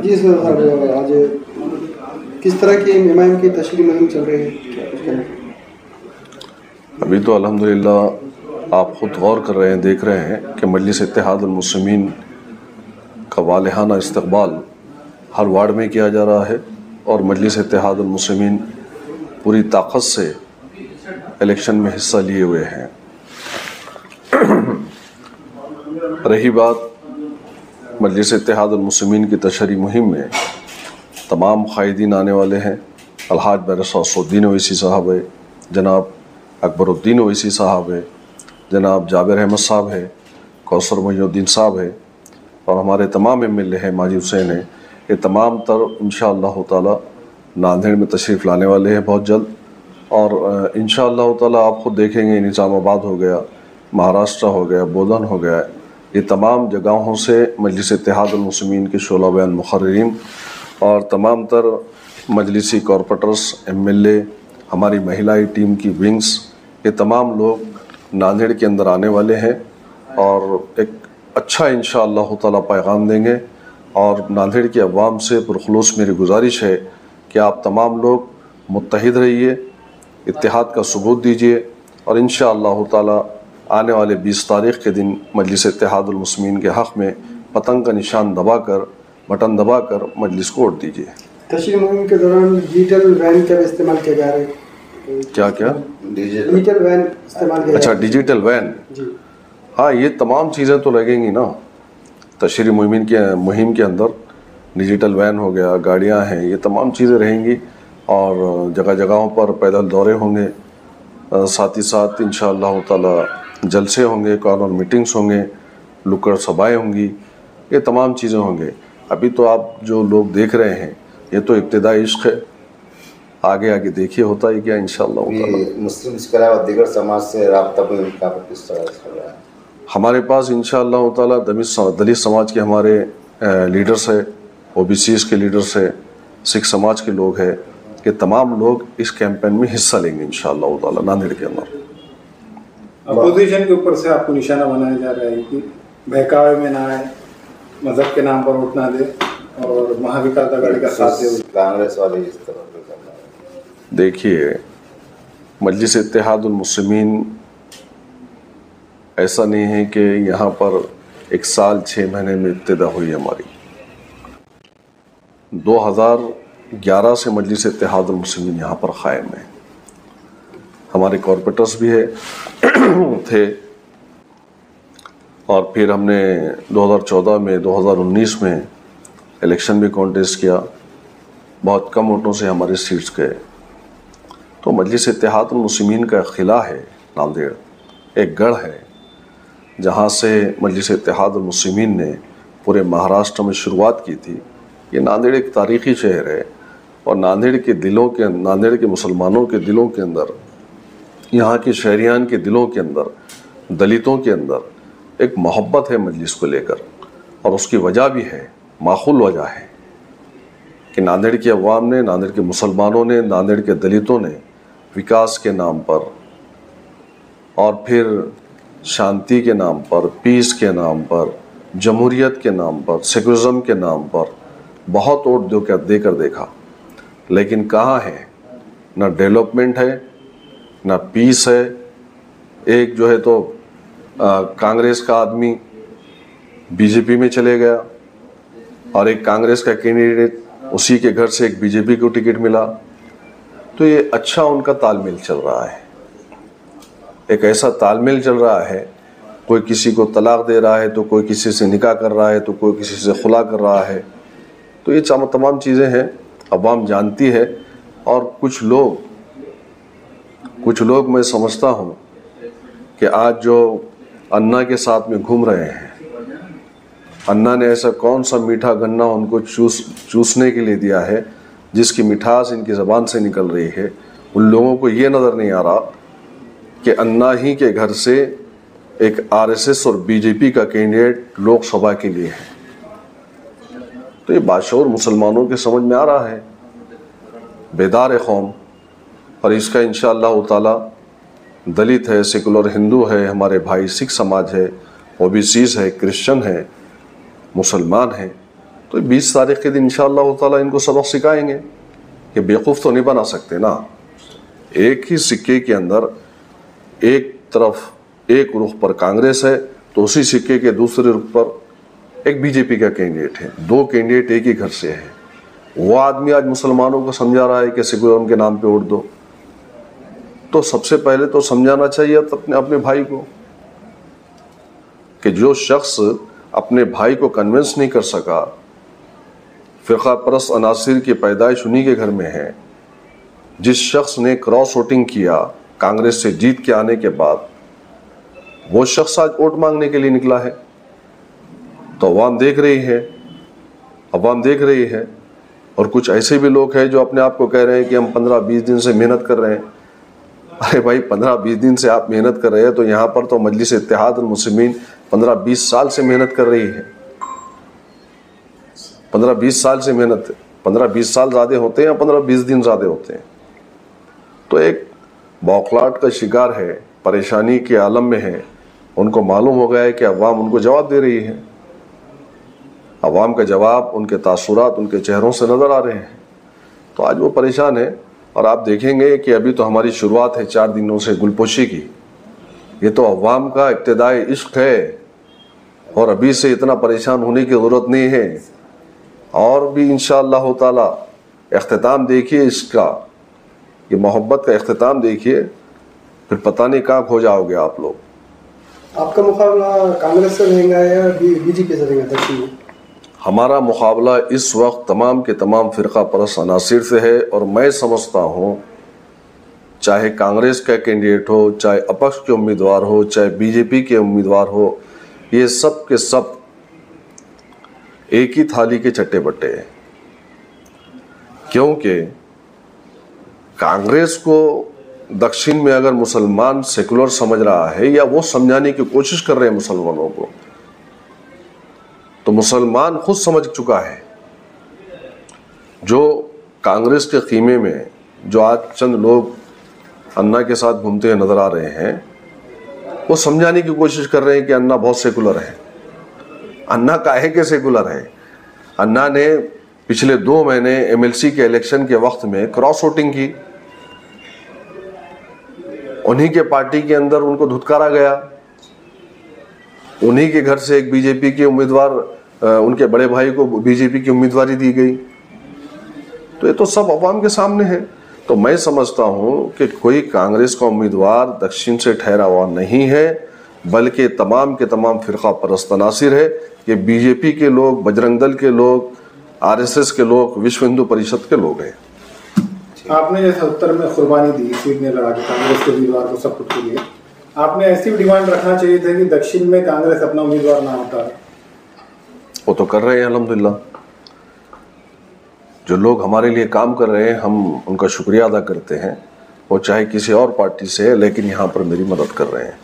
जी sir, आज किस तरह की इमाम की तशरीह मुहिम चल रही है? अभी तो अल्हम्दुलिल्लाह आप ख़ुद गौर कर रहे हैं, देख रहे हैं कि मजलिस इत्तेहादुल मुस्लिमीन का वालिहाना इस्तक़बाल हर वार्ड में किया जा रहा है और मजलिस इत्तेहादुल मुस्लिमीन पूरी ताकत से इलेक्शन में हिस्सा लिए हुए हैं। रही बात मजलिस इत्तेहादुल मुस्लिमीन की तशरीह मुहिम में तमाम क़ायदीन आने वाले हैं। अलहाज बैरिस्टर असदुद्दीन ओवैसी साहब है, जनाब अकबरुद्दीन ओवैसी साहब है, जनाब जाबिर अहमद साहब है, कौसर मोइनुद्दीन साहब है और हमारे तमाम MLA हैं, माजी हुसैन है। ये तमाम तर इंशाअल्लाह ताला नांदेड़ में तशरीफ़ लाने वाले हैं बहुत जल्द और इंशाअल्लाह ताला आप ख़ुद देखेंगे निज़ामाबाद हो गया, महाराष्ट्र हो गया, बोधन हो गया, ये तमाम जगहों से मजलिस इत्तेहादुल मुस्लिमीन के शोला बयान मुक़र्रिरीन और तमाम तर मजलिसी कॉरपोरेटर्स, MLA, हमारी महिलाई टीम की विंग्स, ये तमाम लोग नांदेड़ के अंदर आने वाले हैं और एक अच्छा इंशाअल्लाह ताला पैगाम देंगे। और नांदेड़ की अवाम से पुरखुलूस मेरी गुजारिश है कि आप तमाम लोग मुत्तहिद रहिए, इत्तेहाद का सबूत दीजिए और इंशाअल्लाह ताला आने वाले 20 तारीख़ के दिन मजलिस इत्तेहादुल मुस्लिमीन के हक़ में पतंग का निशान दबाकर, बटन दबाकर मजलिस को वोट दीजिए। तशरीह मुहिम के दौरान डिजिटल वैन का इस्तेमाल किया जा रहा है? क्या क्या? डिजिटल वैन इस्तेमाल किया? अच्छा, डिजिटल वैन जी हाँ, ये तमाम चीज़ें तो लगेंगी ना। तशरीह मुहिम के अंदर डिजिटल वैन हो गया, गाड़ियाँ हैं, ये तमाम चीज़ें रहेंगी और जगह जगहों पर पैदल दौरे होंगे, साथ ही साथ इंशाअल्लाह ताला जलसे होंगे, कॉर्नर मीटिंग्स होंगे, नुक्कड़ सभाएँ होंगी, ये तमाम चीज़ें होंगे। अभी तो आप जो लोग देख रहे हैं ये तो इब्तिदाई इश्क है, आगे आगे देखिए होता है क्या इंशाअल्लाह ताला। मुस्लिम इसके अलावा दीगर समाज से राब्ता भी उनका किस तरह से चल रहा है? हमारे पास इंशाअल्लाह ताला दलित समाज के हमारे लीडर्स है, OBCs के लीडर्स है, सिख समाज के लोग हैं, ये तमाम लोग इस कैंपेन में हिस्सा लेंगे इंशाअल्लाह ताला नांदेड़ के अंदर। अपोजिशन के ऊपर से आपको निशाना बनाया जा रहा है कि बहकावे में ना आए, मजहब के नाम पर वोट ना दे और महाविकास आघाड़ी का साथ दे। कांग्रेस वाले इस तरह से कर रहे हैं। देखिए, मजलिस इत्तेहादुल मुस्लिमीन ऐसा नहीं है कि यहाँ पर 1 साल 6 महीने में इब्तिदा हुई हमारी। 2011 से मजलिस इत्तेहादुल मुस्लिमीन यहाँ पर क़ायम है। हमारे कॉरपोरेटर्स भी थे और फिर हमने 2014 में 2019 में इलेक्शन भी कॉन्टेस्ट किया, बहुत कम वोटों से हमारे सीट्स गए। तो मजलिस इत्तेहादुल मुस्लिमीन का क़िला है नांदेड़, एक गढ़ है जहाँ से मजलिस इत्तेहादुल मुस्लिमीन ने पूरे महाराष्ट्र में शुरुआत की थी। ये नांदेड़ एक तारीख़ी शहर है और नांदेड़ के मुसलमानों के दिलों के अंदर, यहाँ के शहरियान के दिलों के अंदर, दलितों के अंदर एक मोहब्बत है मजलिस को लेकर और उसकी वजह भी है, माखूल वजह है कि नांदेड़ की अवाम ने, नांदेड़ के मुसलमानों ने, नांदेड़ के दलितों ने विकास के नाम पर और फिर शांति के नाम पर, पीस के नाम पर, जमहूरियत के नाम पर, सेकुलरिज्म के नाम पर बहुत वोट देकर देखा, लेकिन कहाँ है? ना डेवलपमेंट है, ना पीस है। एक जो है तो कांग्रेस का आदमी BJP में चले गया और एक कांग्रेस का कैंडिडेट, उसी के घर से एक BJP को टिकट मिला। तो ये अच्छा उनका तालमेल चल रहा है, एक ऐसा तालमेल चल रहा है, कोई किसी को तलाक दे रहा है तो कोई किसी से निकाह कर रहा है तो कोई किसी से खुला कर रहा है। तो ये तमाम चीज़ें हैं, अवाम जानती है। और कुछ लोग मैं समझता हूँ कि आज जो अन्ना के साथ में घूम रहे हैं, अन्ना ने ऐसा कौन सा मीठा गन्ना उनको चूसने के लिए दिया है जिसकी मिठास इनकी ज़बान से निकल रही है। उन लोगों को ये नज़र नहीं आ रहा कि अन्ना ही के घर से एक RSS और BJP का कैंडिडेट लोकसभा के लिए है। तो ये बाशऊर मुसलमानों के समझ में आ रहा है, बेदार कौम, और इसका इंशाअल्लाह ताला दलित है, सेकुलर हिंदू है, हमारे भाई सिख समाज है, OBCs है, क्रिश्चियन है, मुसलमान हैं, तो 20 तारीख के दिन इंशाअल्लाह ताला इनको सबक सिखाएंगे कि बेवकूफ़ तो नहीं बना सकते ना। एक ही सिक्के के अंदर एक तरफ एक रुख पर कांग्रेस है तो उसी सिक्के के दूसरे रुख पर एक बीजेपी का कैंडिडेट है। दो कैंडिडेट एक ही घर से है। वो आदमी आज मुसलमानों को समझा रहा है कि सेकुलरिज्म के नाम पे वोट दो। तो सबसे पहले तो समझाना चाहिए अपने भाई को कि जो शख्स अपने भाई को कन्विंस नहीं कर सका, फ़िरक़ा परस्त अनासिर की पैदाइश उन्हीं के घर में है। जिस शख्स ने क्रॉस वोटिंग किया कांग्रेस से जीत के आने के बाद, वो शख्स आज वोट मांगने के लिए निकला है। तो अवाम देख रही है और कुछ ऐसे भी लोग हैं जो अपने आप को कह रहे हैं कि हम 15-20 दिन से मेहनत कर रहे हैं। अरे भाई 15-20 दिन से आप मेहनत कर रहे हैं तो यहाँ पर तो मजलिस इत्तेहादुल मुस्लिमीन 15-20 साल से मेहनत कर रही है। 15-20 साल से मेहनत, 15-20 साल ज़्यादा होते हैं या 15-20 दिन ज़्यादा होते हैं। तो एक बौखलाहट का शिकार है, परेशानी के आलम में है। उनको मालूम हो गया है कि अवाम उनको जवाब दे रही है। अवाम का जवाब उनके तासुरात उनके चेहरों से नज़र आ रहे हैं। तो आज वो परेशान है। और आप देखेंगे कि अभी तो हमारी शुरुआत है 4 दिनों से गुलपोशी की। ये तो अवाम का इब्तिदाई इश्क है और अभी से इतना परेशान होने की ज़रूरत नहीं है। और भी इंशाअल्लाह ताला इख्तिताम देखिए इसका, ये मोहब्बत का इख्तिताम देखिए, फिर पता नहीं कहाँ खो जाओगे आप लोग। आपका मुकाबला कांग्रेस से रहेगा या बीजेपी से रहेगा दक्षिण में? हमारा मुकाबला इस वक्त तमाम के तमाम फ़िरक़ा परस्त अनासिर से है। और मैं समझता हूँ चाहे कांग्रेस का कैंडिडेट हो, चाहे अपक्ष के उम्मीदवार हो, चाहे बीजेपी के उम्मीदवार हो, ये सब के सब एक ही थाली के चट्टे बट्टे हैं। क्योंकि कांग्रेस को दक्षिण में अगर मुसलमान सेकुलर समझ रहा है या वो समझाने की कोशिश कर रहे हैं मुसलमानों को, तो मुसलमान खुद समझ चुका है। जो कांग्रेस के ख़ीमे में जो आज चंद लोग अन्ना के साथ घूमते हुए नज़र आ रहे हैं, वो समझाने की कोशिश कर रहे हैं कि अन्ना बहुत सेकुलर है। अन्ना काहे के सेकुलर है? अन्ना ने पिछले 2 महीने MLC के इलेक्शन के वक्त में क्रॉस वोटिंग की। उन्हीं के पार्टी के अंदर उनको धुतकारा गया। उन्हीं के घर से एक बीजेपी के उम्मीदवार, उनके बड़े भाई को बीजेपी की उम्मीदवारी दी गई। तो ये तो सब अवाम के सामने है। तो मैं समझता हूँ कि कोई कांग्रेस का उम्मीदवार दक्षिण से ठहरा हुआ नहीं है, बल्कि तमाम के तमाम फ़िरक़ा परस्त अनासिर है। ये बीजेपी के लोग, बजरंग दल के लोग, RSS के लोग, विश्व हिंदू परिषद के लोग हैं। आपने जैसे उत्तर में कुर्बानी दी सीट ने लगा के कांग्रेस के उम्मीदवार को सब कुछ के लिए, आपने ऐसी डिमांड रखना चाहिए था कि दक्षिण में कांग्रेस अपना उम्मीदवार ना होता। वो तो कर रहे हैं अल्हम्दुलिल्लाह। जो लोग हमारे लिए काम कर रहे हैं, हम उनका शुक्रिया अदा करते हैं। वो चाहे किसी और पार्टी से है, लेकिन यहाँ पर मेरी मदद कर रहे हैं।